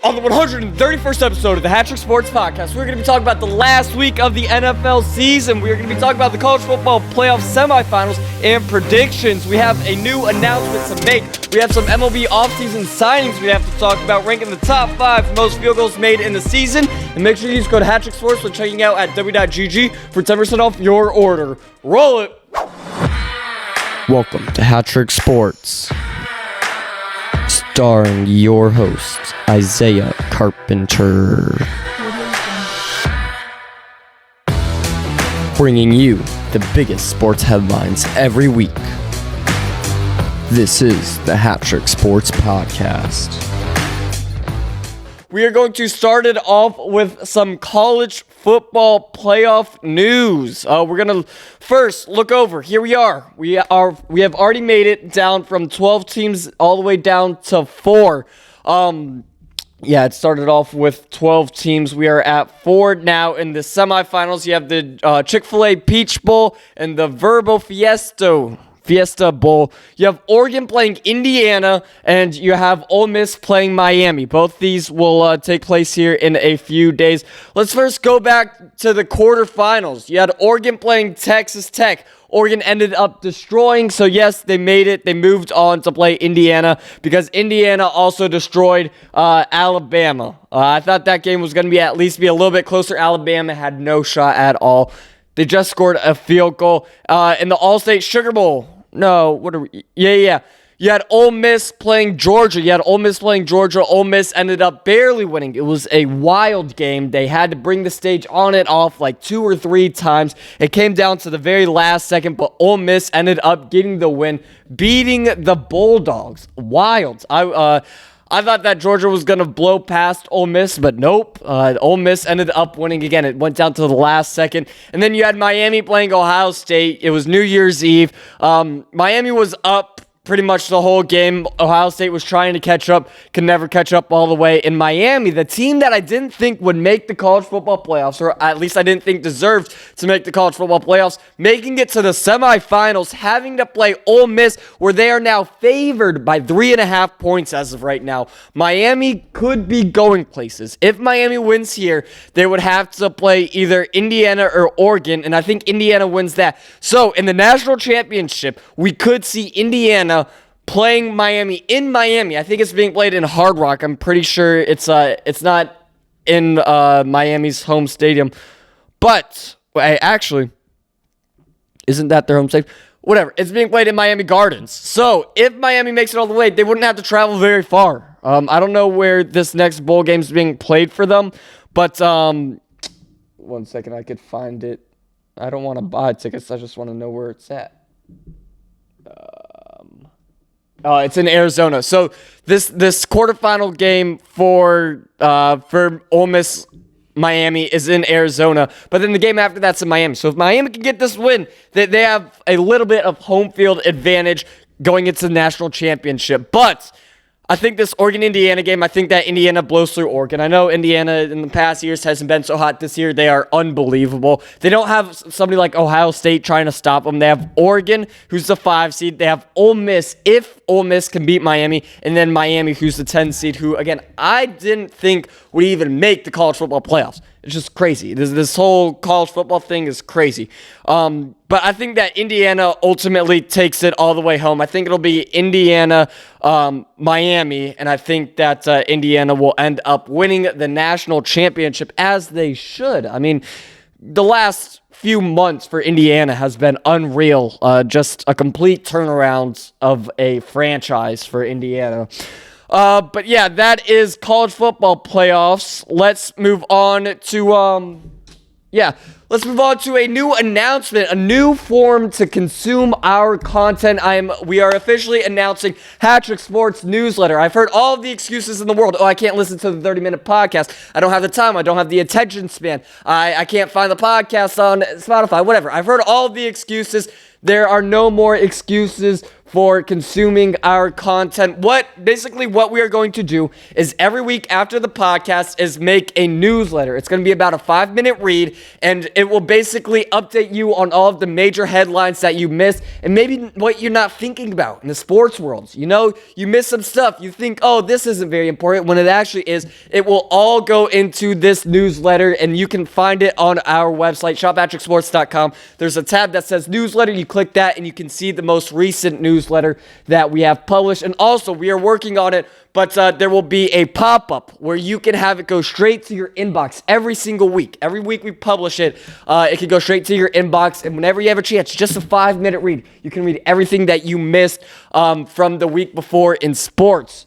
On the 131st episode of the HatTrick Sports Podcast, we're going to be talking about the last week of the NFL season. We're going to be talking about the college football playoff semifinals and predictions. We have a new announcement to make. We have some MLB offseason signings we have to talk about, ranking the top 5 most field goals made in the season. And make sure you just go to HatTrick Sports when checking out at w.gg for 10% off your order. Roll it! Welcome to HatTrick Sports, starring your host, Isaiah Carpenter. Bringing you the biggest sports headlines every week. This is the HatTrick Sports Podcast. We are going to start it off with some college football playoff news. We're going to first look over. Here we are. We have already made it down from 12 teams all the way down to 4. It started off with 12 teams. We are at 4 now in the semifinals. You have the Chick-fil-A Peach Bowl and the Verbo Fiesta Bowl. You have Oregon playing Indiana, and you have Ole Miss playing Miami. Both these will take place here in a few days. Let's first go back to the quarterfinals. You had Oregon playing Texas Tech. Oregon ended up destroying, so yes, they made it. They moved on to play Indiana because Indiana also destroyed Alabama. I thought that game was going to at least be a little bit closer. Alabama had no shot at all. They just scored a field goal in the All-State Sugar Bowl. No, what are we? Yeah. You had Ole Miss playing Georgia. Ole Miss ended up barely winning. It was a wild game. They had to bring the stage on and off like 2 or 3 times. It came down to the very last second, but Ole Miss ended up getting the win, beating the Bulldogs. Wild. I thought that Georgia was going to blow past Ole Miss, but nope. Ole Miss ended up winning again. It went down to the last second. And then you had Miami playing Ohio State. It was New Year's Eve. Miami was up pretty much the whole game. Ohio State was trying to catch up, could never catch up all the way. In Miami, the team that I didn't think would make the college football playoffs, or at least I didn't think deserved to make the college football playoffs, making it to the semifinals, having to play Ole Miss, where they are now favored by 3.5 points as of right now. Miami could be going places. If Miami wins here, they would have to play either Indiana or Oregon, and I think Indiana wins that. So, in the national championship, we could see Indiana playing Miami in Miami. I think it's being played in Hard Rock. I'm pretty sure it's not in Miami's home stadium. But actually, isn't that their home stadium? Whatever. It's being played in Miami Gardens. So if Miami makes it all the way, they wouldn't have to travel very far. I don't know where this next bowl game is being played for them, but 1 second, I could find it. I don't want to buy tickets. I just want to know where it's at. It's in Arizona. So this quarterfinal game for Ole Miss Miami is in Arizona, but then the game after that's in Miami. So if Miami can get this win, they have a little bit of home field advantage going into the national championship. But I think this Oregon-Indiana game, I think that Indiana blows through Oregon. I know Indiana in the past years hasn't been so hot. This year, they are unbelievable. They don't have somebody like Ohio State trying to stop them. They have Oregon, who's the 5 seed. They have Ole Miss, if Ole Miss can beat Miami, and then Miami, who's the 10 seed, who, again, I didn't think would even make the college football playoffs. It's just crazy. This whole college football thing is crazy. But I think that Indiana ultimately takes it all the way home. I think it'll be Indiana, Miami, and I think that Indiana will end up winning the national championship as they should. I mean, the last few months for Indiana has been unreal. Just a complete turnaround of a franchise for Indiana. But yeah, that is college football playoffs. Let's move on to a new announcement, a new form to consume our content. We are officially announcing HatTrick Sports newsletter. I've heard all of the excuses in the world. Oh, I can't listen to the 30-minute podcast. I don't have the time. I don't have the attention span. I can't find the podcast on Spotify, whatever. I've heard all of the excuses. There are no more excuses for consuming our content. What we are going to do is every week after the podcast is make a newsletter. It's going to be about a 5-minute read, and it will basically update you on all of the major headlines that you missed and maybe what you're not thinking about in the sports world. You know, you miss some stuff. You think, oh, this isn't very important, when it actually is. It will all go into this newsletter, and you can find it on our website, HatTrickSports.com. There's a tab that says newsletter. You click that, and you can see the most recent newsletter that we have published. And also, we are working on it, but there will be a pop-up where you can have it go straight to your inbox every single week. Every week we publish it, it can go straight to your inbox, and whenever you have a chance, just a 5-minute read, you can read everything that you missed from the week before in sports.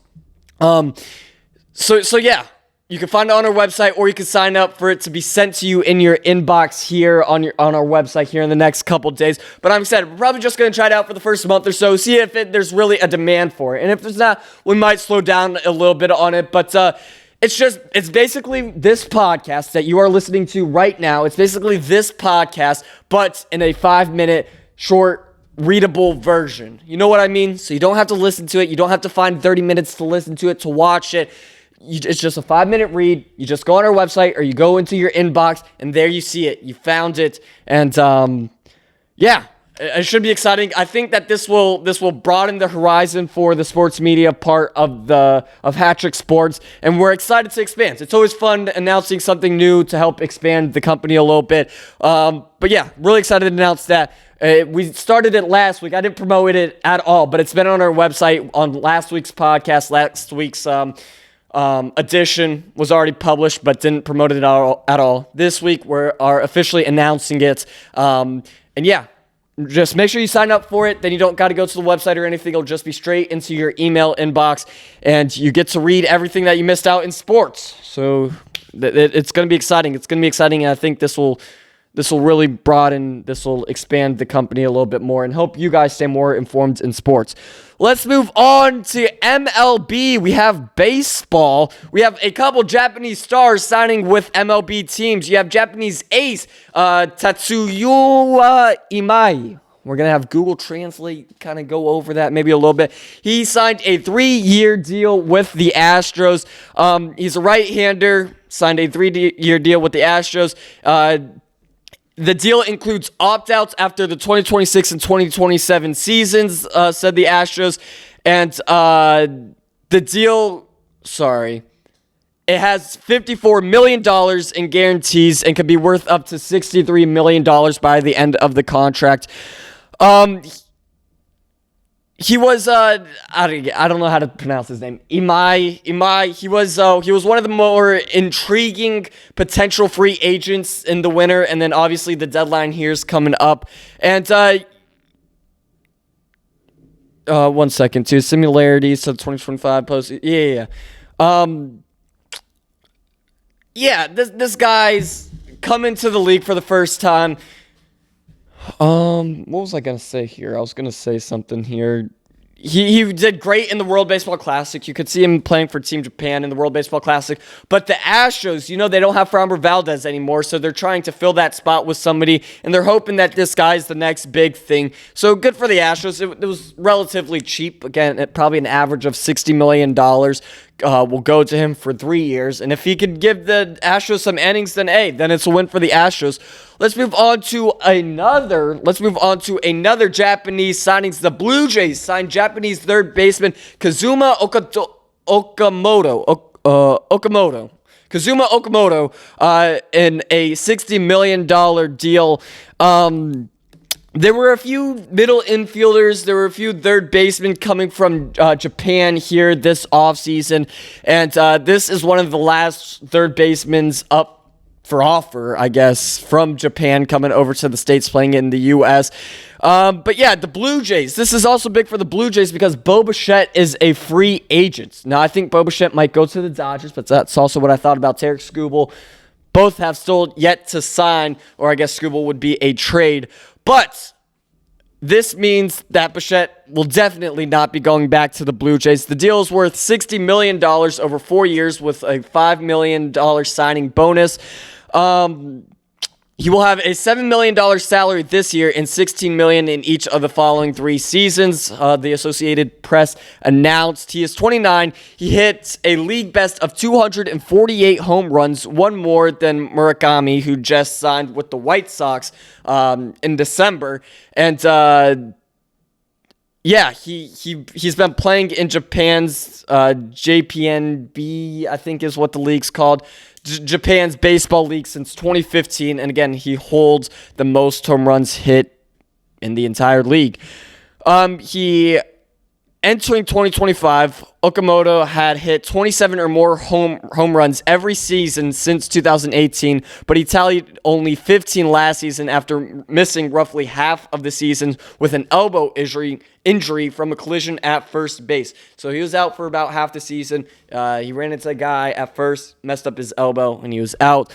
So yeah. You can find it on our website, or you can sign up for it to be sent to you in your inbox here on our website here in the next couple days. But I'm excited. We're probably just going to try it out for the first month or so, see if there's really a demand for it. And if there's not, we might slow down a little bit on it. But it's basically this podcast that you are listening to right now. It's basically this podcast, but in a 5-minute short readable version. You know what I mean? So you don't have to listen to it. You don't have to find 30 minutes to listen to it, to watch it. It's just a 5-minute read. You just go on our website, or you go into your inbox, and there you see it. You found it, and yeah, it should be exciting. I think that this will broaden the horizon for the sports media part of HatTrick Sports, and we're excited to expand. It's always fun announcing something new to help expand the company a little bit. But yeah, really excited to announce that. We started it last week. I didn't promote it at all, but it's been on our website on last week's podcast. Last week's edition was already published, but didn't promote it at all. This week, we are officially announcing it. And yeah, just make sure you sign up for it. Then you don't got to go to the website or anything. It'll just be straight into your email inbox, and you get to read everything that you missed out in sports. So it's going to be exciting. It's going to be exciting, and I think this will really broaden, this will expand the company a little bit more and help you guys stay more informed in sports. Let's move on to MLB. We have baseball. We have a couple Japanese stars signing with MLB teams. You have Japanese ace Tatsuya Imai. We're going to have Google Translate kind of go over that maybe a little bit. He signed a 3-year deal with the Astros. He's a right-hander, signed a 3-year deal with the Astros. The deal includes opt-outs after the 2026 and 2027 seasons, said the Astros. And the deal, it has $54 million in guarantees and can be worth up to $63 million by the end of the contract. He was I don't know how to pronounce his name. Imai. He was one of the more intriguing potential free agents in the winter, and then obviously the deadline here is coming up. And 1 second, too. Similarities to the 2025 post. Yeah. This guy's coming to the league for the first time. What was I going to say here? I was going to say something here. He did great in the World Baseball Classic. You could see him playing for Team Japan in the World Baseball Classic. But the Astros, they don't have Framber Valdez anymore, so they're trying to fill that spot with somebody, and they're hoping that this guy's the next big thing. So good for the Astros. It was relatively cheap. Again, probably an average of $60 million will go to him for 3 years. And if he could give the Astros some innings, then it's a win for the Astros. Let's move on to another Japanese signings. The Blue Jays signed Japanese third baseman Kazuma Okamoto. Kazuma Okamoto in a $60 million deal. There were a few middle infielders. There were a few third basemen coming from Japan here this offseason. And this is one of the last third basemen up for offer, I guess, from Japan coming over to the States playing in the U.S. But yeah, the Blue Jays. This is also big for the Blue Jays because Bo Bichette is a free agent. Now, I think Bo Bichette might go to the Dodgers, but that's also what I thought about Tarek Skubal. Both have still yet to sign, or I guess Skubal would be a trade. But this means that Bichette will definitely not be going back to the Blue Jays. The deal is worth $60 million over 4 years with a $5 million signing bonus. He will have a $7 million salary this year and $16 million in each of the following 3 seasons. The Associated Press announced he is 29. He hit a league best of 248 home runs, one more than Murakami, who just signed with the White Sox in December. And he's been playing in Japan's JPNB, I think is what the league's called. Japan's baseball league since 2015, and again, he holds the most home runs hit in the entire league. He entering 2025, Okamoto had hit 27 or more home runs every season since 2018, but he tallied only 15 last season after missing roughly half of the season with an elbow injury from a collision at first base. So he was out for about half the season. He ran into a guy at first, messed up his elbow, and he was out.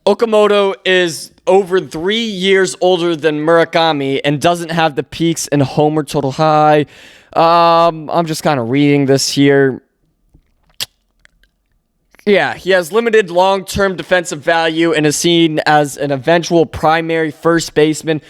Okamoto is over 3 years older than Murakami and doesn't have the peaks in homer total high. I'm just kind of reading this here. Yeah, he has limited long-term defensive value and is seen as an eventual primary first baseman.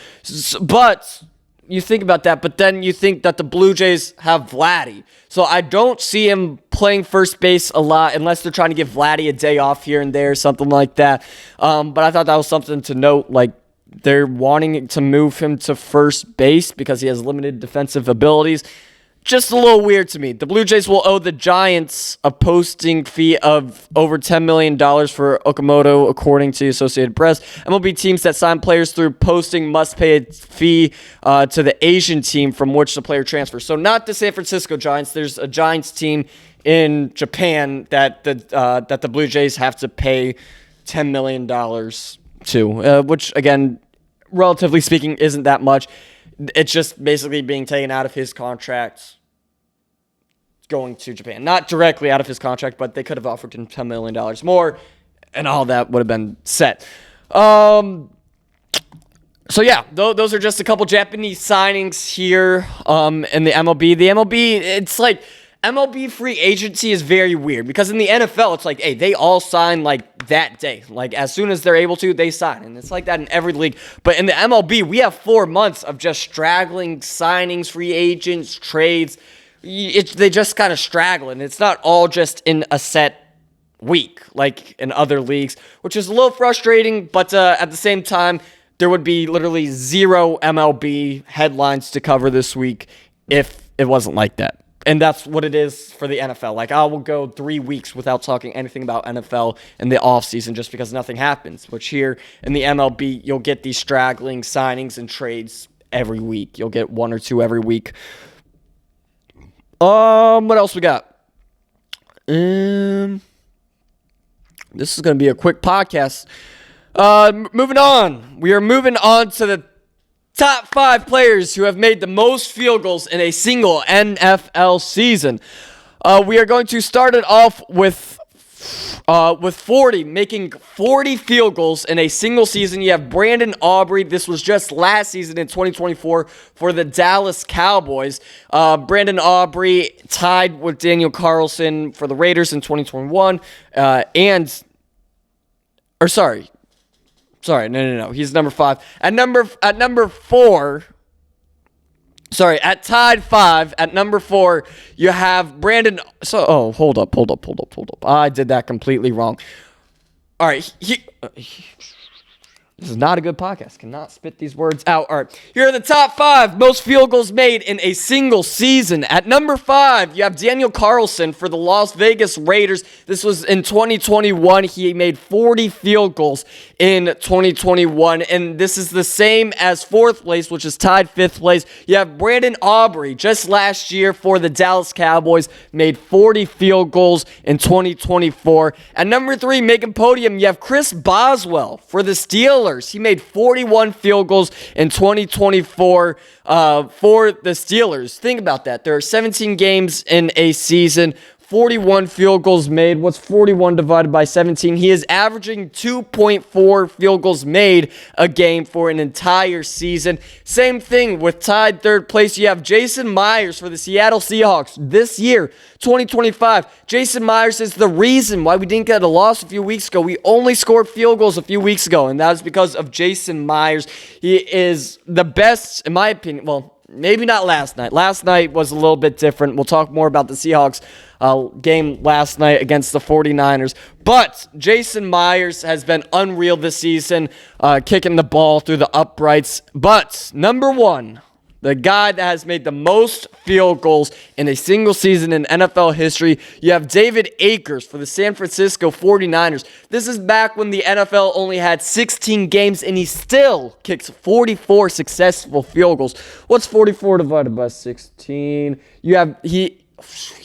But you think about that, but then you think that the Blue Jays have Vladdy. So I don't see him playing first base a lot unless they're trying to give Vladdy a day off here and there, something like that. But I thought that was something to note, like they're wanting to move him to first base because he has limited defensive abilities. Just a little weird to me. The Blue Jays will owe the Giants a posting fee of over $10 million for Okamoto, according to the Associated Press. MLB teams that sign players through posting must pay a fee to the Asian team from which the player transfers. So not the San Francisco Giants. There's a Giants team in Japan that the Blue Jays have to pay $10 million to, which, again, relatively speaking, isn't that much. It's just basically being taken out of his contract going to Japan. Not directly out of his contract, but they could have offered him $10 million more, and all that would have been set. So, yeah, those are just a couple Japanese signings here in the MLB. The MLB, it's like MLB free agency is very weird because in the NFL, it's like, hey, they all sign like that day. Like as soon as they're able to, they sign. And it's like that in every league. But in the MLB, we have 4 months of just straggling signings, free agents, trades. They just kind of straggle. And it's not all just in a set week like in other leagues, which is a little frustrating. But at the same time, there would be literally 0 MLB headlines to cover this week if it wasn't like that. And that's what it is for the NFL. Like, I will go 3 weeks without talking anything about NFL in the offseason just because nothing happens. Which here in the MLB, you'll get these straggling signings and trades every week. You'll get 1 or 2 every week. What else we got? This is going to be a quick podcast. Moving on. We are moving on to the top 5 players who have made the most field goals in a single NFL season. We are going to start it off with 40, making 40 field goals in a single season. You have Brandon Aubrey. This was just last season in 2024 for the Dallas Cowboys. Brandon Aubrey tied with Daniel Carlson for the Raiders in 2021. Sorry, no. He's number 5. At tied 5, at number 4, you have Brandon. Hold up. I did that completely wrong. All right, this is not a good podcast. Cannot spit these words out. All right, here are the top 5 most field goals made in a single season. At number 5, you have Daniel Carlson for the Las Vegas Raiders. This was in 2021. He made 40 field goals in 2021, and this is the same as 4th place, which is tied 5th place. You have Brandon Aubrey just last year for the Dallas Cowboys, made 40 field goals in 2024. At number 3, making podium, you have Chris Boswell for the Steelers. He made 41 field goals in 2024 for the Steelers. Think about that. There are 17 games in a season. 41 field goals made. What's 41 divided by 17? He is averaging 2.4 field goals made a game for an entire season. Same thing with tied third place. You have Jason Myers for the Seattle Seahawks this year, 2025. Jason Myers is the reason why we didn't get a loss a few weeks ago. We only scored field goals a few weeks ago, and that is because of Jason Myers. He is the best, in my opinion. Well, maybe not last night. Last night was a little bit different. We'll talk more about the Seahawks game last night against the 49ers. But Jason Myers has been unreal this season, kicking the ball through the uprights. But number one, the guy that has made the most field goals in a single season in NFL history, you have David Akers for the San Francisco 49ers. This is back when the NFL only had 16 games, and he still kicks 44 successful field goals. What's 44 divided by 16? He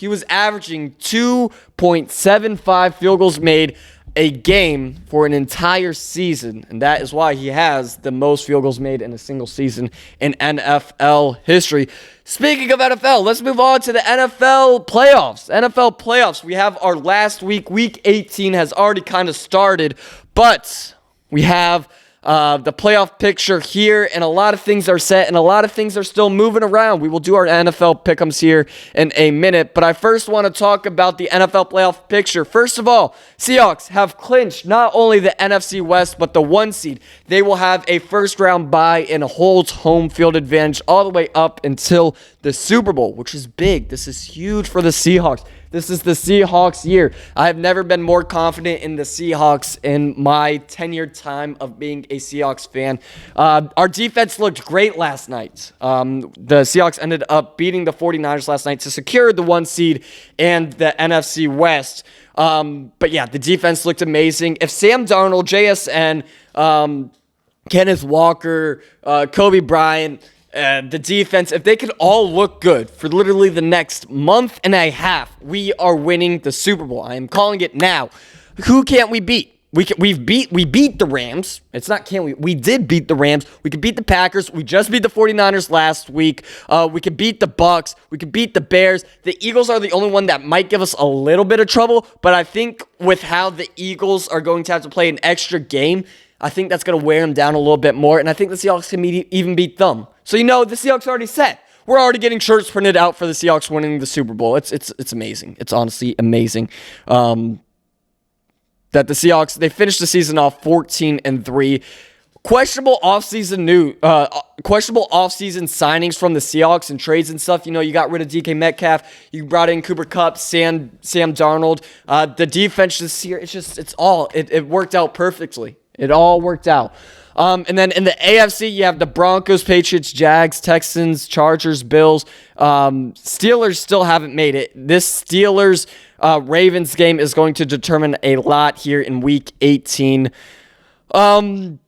was averaging 2.75 field goals made a game for an entire season, and that is why he has the most field goals made in a single season in NFL history. Speaking of NFL, let's move on to the NFL playoffs. NFL playoffs, we have our last week. Week 18 has already kind of started, but we have the playoff picture here, and a lot of things are set, and a lot of things are still moving around. We will do our NFL Pickems here in a minute, but I first want to talk about the NFL playoff picture. First of all, Seahawks have clinched not only the NFC West, but the 1 seed. They will have a first-round bye and holds home field advantage all the way up until the Super Bowl, which is big. This is huge for the Seahawks. This is the Seahawks year. I have never been more confident in the Seahawks in my 10-year time of being a Seahawks fan. Our defense looked great last night. The Seahawks ended up beating the 49ers last night to secure the 1 seed and the NFC West. But yeah, the defense looked amazing. If Sam Darnold, JSN, Kenneth Walker, Kobe Bryant, the defense, if they could all look good for literally the next month and a half, we are winning the Super Bowl. I am calling it now. Who can't we beat? We beat the Rams. It's not can we. We did beat the Rams. We could beat the Packers. We just beat the 49ers last week. We could beat the Bucks. We could beat the Bears. The Eagles are the only one that might give us a little bit of trouble, but I think with how the Eagles are going to have to play an extra game, I think that's going to wear them down a little bit more, and I think the Seahawks can even beat them. So, the Seahawks are already set. We're already getting shirts printed out for the Seahawks winning the Super Bowl. It's amazing. It's honestly amazing that the Seahawks, they finished the season off 14-3. Questionable offseason signings from the Seahawks and trades and stuff. You got rid of DK Metcalf. You brought in Cooper Kupp, Sam Darnold. The defense this year, it worked out perfectly. It all worked out. And then in the AFC, you have the Broncos, Patriots, Jags, Texans, Chargers, Bills. Steelers still haven't made it. This Steelers-Ravens game is going to determine a lot here in Week 18. But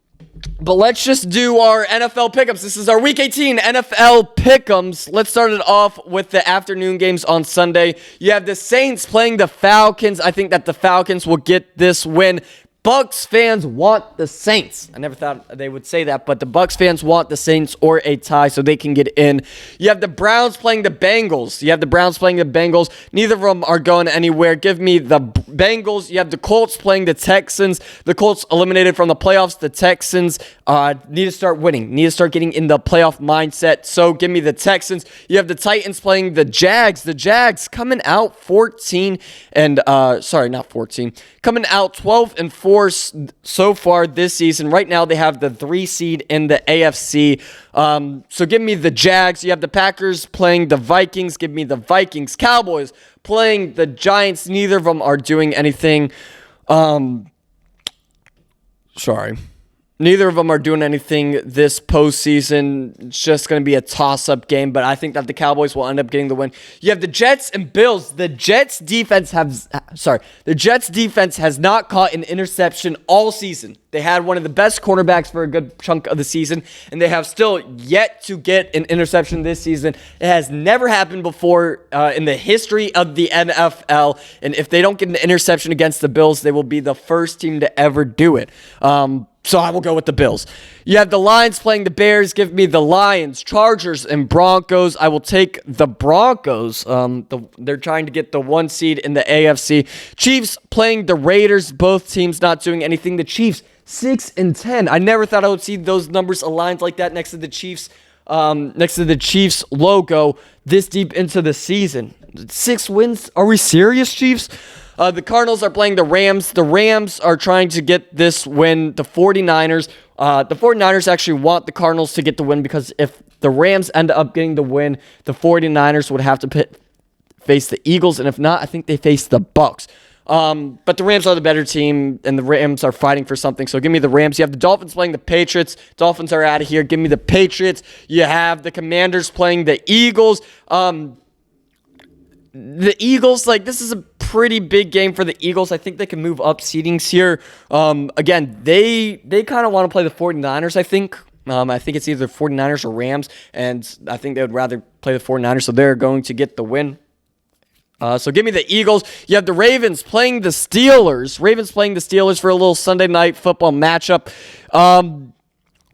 let's just do our NFL Pickems. This is our Week 18 NFL Pickems. Let's start it off with the afternoon games on Sunday. You have the Saints playing the Falcons. I think that the Falcons will get this win. Bucs fans want the Saints. I never thought they would say that, but the Bucs fans want the Saints or a tie so they can get in. You have the Browns playing the Bengals. Neither of them are going anywhere. Give me the Bengals. You have the Colts playing the Texans. The Colts eliminated from the playoffs. The Texans need to start winning. Need to start getting in the playoff mindset. So give me the Texans. You have the Titans playing the Jags. The Jags coming out 14 and coming out 12-4 so far this season. Right now they have the 3 seed in the AFC. So give me the Jags. You have the Packers playing the Vikings. Give me the Vikings. Cowboys playing the Giants. Neither of them are doing anything. Neither of them are doing anything this postseason. It's just going to be a toss-up game, but I think that the Cowboys will end up getting the win. You have the Jets and Bills. The Jets defense has not caught an interception all season. They had one of the best cornerbacks for a good chunk of the season, and they have still yet to get an interception this season. It has never happened before in the history of the NFL, and if they don't get an interception against the Bills, they will be the first team to ever do it. So I will go with the Bills. You have the Lions playing the Bears. Give me the Lions, Chargers, and Broncos. I will take the Broncos. They're trying to get the 1 seed in the AFC. Chiefs playing the Raiders. Both teams not doing anything. The Chiefs 6-10. I never thought I would see those numbers aligned like that next to the Chiefs. Next to the Chiefs logo this deep into the season. 6 wins? Are we serious, Chiefs? The Cardinals are playing the Rams. The Rams are trying to get this win. The 49ers actually want the Cardinals to get the win because if the Rams end up getting the win, the 49ers would have to face the Eagles, and if not, I think they face the Bucs. But the Rams are the better team, and the Rams are fighting for something, so give me the Rams. You have the Dolphins playing the Patriots. Dolphins are out of here. Give me the Patriots. You have the Commanders playing the Eagles. The Eagles, this is a pretty big game for the Eagles. I think they can move up seedings here. Again, they kind of want to play the 49ers, I think. I think it's either 49ers or Rams, and I think they would rather play the 49ers, so they're going to get the win. So give me the Eagles. You have the Ravens playing the Steelers. Ravens playing the Steelers for a little Sunday night football matchup.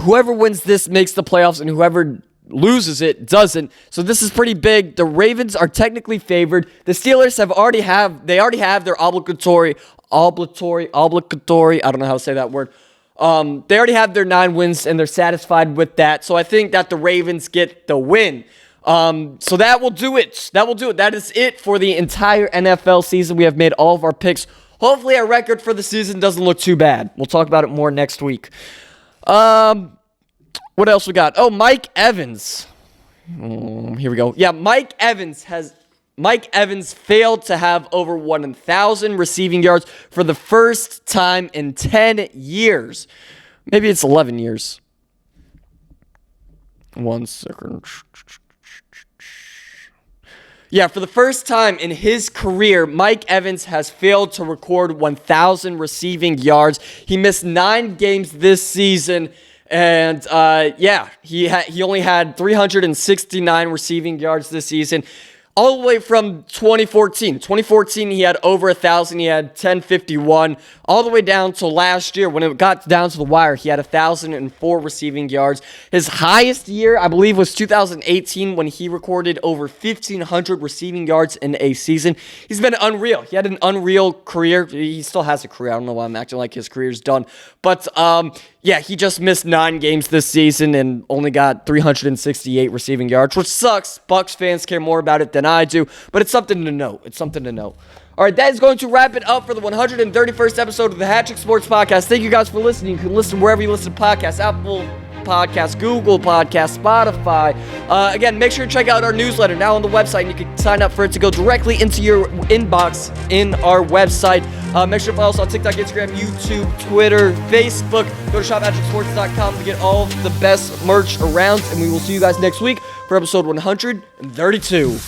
Whoever wins this makes the playoffs, and whoever loses it doesn't. So this is pretty big. The Ravens are technically favored. The Steelers already have their obligatory, I don't know how to say that word. They already have their 9 wins and they're satisfied with that. So I think that the Ravens get the win. So that will do it. That is it for the entire NFL season. We have made all of our picks. Hopefully our record for the season doesn't look too bad. We'll talk about it more next week. What else we got? Oh, Mike Evans. Here we go. Yeah, Mike Evans failed to have over 1,000 receiving yards for the first time in 10 years. Maybe it's 11 years. 1 second. Yeah, for the first time in his career, Mike Evans has failed to record 1,000 receiving yards. He missed 9 games this season. And, he only had 369 receiving yards this season, all the way from 2014. 2014, he had over 1,000. He had 1,051, all the way down to last year. When it got down to the wire, he had 1,004 receiving yards. His highest year, I believe, was 2018 when he recorded over 1,500 receiving yards in a season. He's been unreal. He had an unreal career. He still has a career. I don't know why I'm acting like his career's done. But, he just missed 9 games this season and only got 368 receiving yards, which sucks. Bucs fans care more about it than I do, but it's something to note. All right, that is going to wrap it up for the 131st episode of the HatTrick Sports Podcast. Thank you guys for listening. You can listen wherever you listen to podcasts, Apple Podcasts, Google Podcasts, Spotify. Again, make sure to check out our newsletter now on the website, and you can sign up for it to go directly into your inbox in our website. Make sure to follow us on TikTok, Instagram, YouTube, Twitter, Facebook. Go to shop@HatTrickSports.com to get all of the best merch around, and we will see you guys next week for episode 132.